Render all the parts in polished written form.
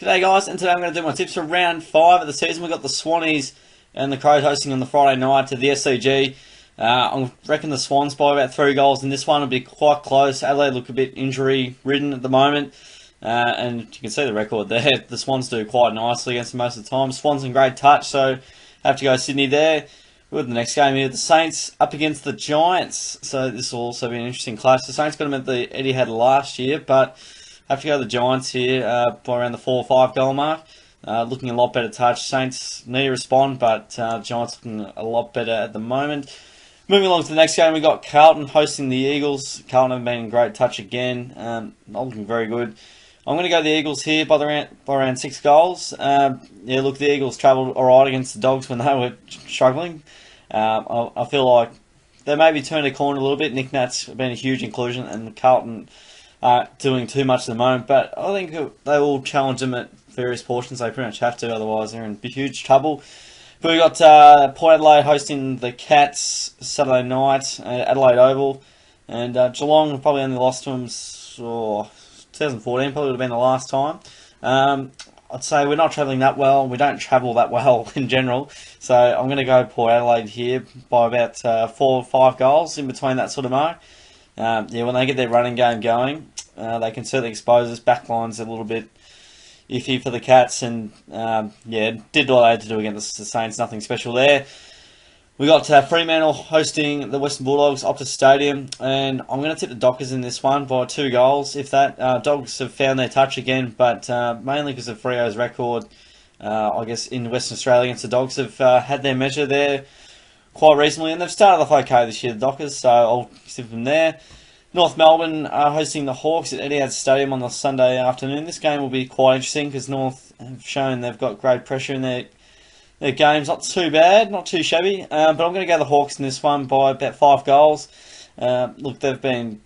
G'day guys, and today I'm going to do my tips for round 5 of the season. We've got the Swannies and the Crows hosting on the Friday night to the SCG. I reckon the Swans by about 3 goals in this one will be quite close. Adelaide look a bit injury ridden at the moment, and you can see the record there. The Swans do quite nicely against them most of the time. Swans in great touch, so have to go Sydney there. With the next game here, the Saints up against the Giants, so this will also be an interesting clash. The Saints got them at the Etihad last year, but have to go to the Giants here by around the 4 or 5 goal mark. Looking a lot better touch. Saints need to respond, but Giants looking a lot better at the moment. Moving along to the next game, we got Carlton hosting the Eagles. Carlton have been in great touch again, not looking very good. I'm going to go the Eagles here by around 6 goals. Yeah, look, the Eagles travelled alright against the Dogs when they were struggling. I feel like they maybe turned a corner a little bit. Nick Nat's been a huge inclusion, and Carlton aren't doing too much at the moment, but I think they will challenge them at various portions. They pretty much have to, otherwise they're in huge trouble. But we got Port Adelaide hosting the Cats Saturday night at Adelaide Oval, and Geelong probably only lost to them 2014, probably would have been the last time. I'd say we're not travelling that well. We don't travel that well in general, so I'm going to go Port Adelaide here by about 4 or 5 goals, in between that sort of mark. Yeah, when they get their running game going, they can certainly expose us. Backline's a little bit iffy for the Cats, and yeah, did what they had to do against the Saints. Nothing special there. We got Fremantle hosting the Western Bulldogs, Optus Stadium, and I'm going to tip the Dockers in this one by 2 goals. If that, Dogs have found their touch again, but mainly because of Freo's record, I guess in Western Australia against the Dogs have had their measure there quite recently, and they've started off okay this year, the Dockers, so I'll tip them there. North Melbourne are hosting the Hawks at Etihad Stadium on the Sunday afternoon. This game will be quite interesting because North have shown they've got great pressure in their game's not too bad, not too shabby, but I'm going to go the Hawks in this one by about 5 goals. Look, they've been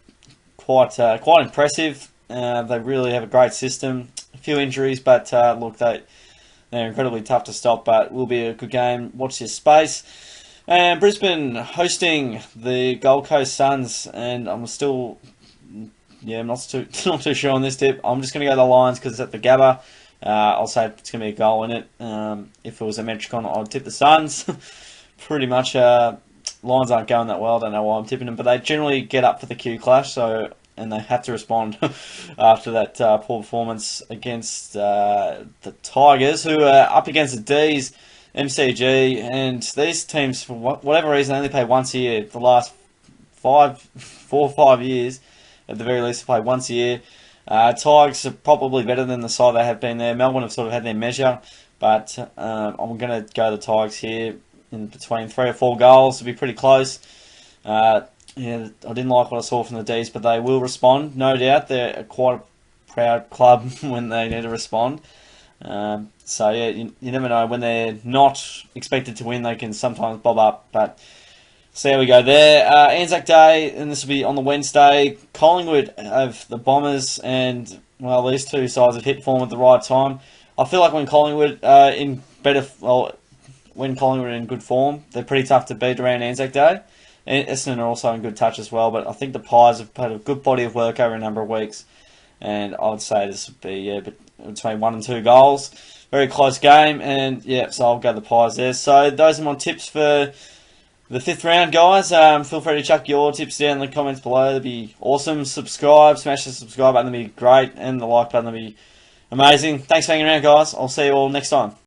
quite impressive. They really have a great system. A few injuries, but look, they're incredibly tough to stop, but will be a good game. Watch this space. And Brisbane hosting the Gold Coast Suns, and I'm still, I'm not too sure on this tip. I'm just going to go the Lions because it's at the Gabba. I'll say it's going to be a goal in it. If it was a Metricon, I'd tip the Suns. Pretty much, Lions aren't going that well. I don't know why I'm tipping them, but they generally get up for the Q clash, and they have to respond after that poor performance against the Tigers, who are up against the D's, MCG, and these teams, for whatever reason, only play once a year. The last 4 or 5 years, at the very least, they play once a year. Tigers are probably better than the side they have been there. Melbourne have sort of had their measure, but I'm going to go the Tigers here in between 3 or 4 goals. It'll be pretty close. Yeah, I didn't like what I saw from the D's, but they will respond, no doubt. They're quite a proud club when they need to respond. So yeah, you never know. When they're not expected to win, they can sometimes bob up, but so there we go there. Anzac Day, and this will be on the Wednesday. Collingwood have the Bombers, and well, these two sides have hit form at the right time. I feel like when Collingwood when Collingwood are in good form, they're pretty tough to beat around Anzac Day. And Essendon are also in good touch as well, but I think the Pies have had a good body of work over a number of weeks, and I would say this would be between 1 and 2 goals. Very close game, and yeah, so I'll go the Pies there. So those are my tips for the 5th round, guys. Feel free to chuck your tips down in the comments below. That'd be awesome. Subscribe, smash the subscribe button. That'd be great, and the like button would be amazing. Thanks for hanging around, guys. I'll see you all next time.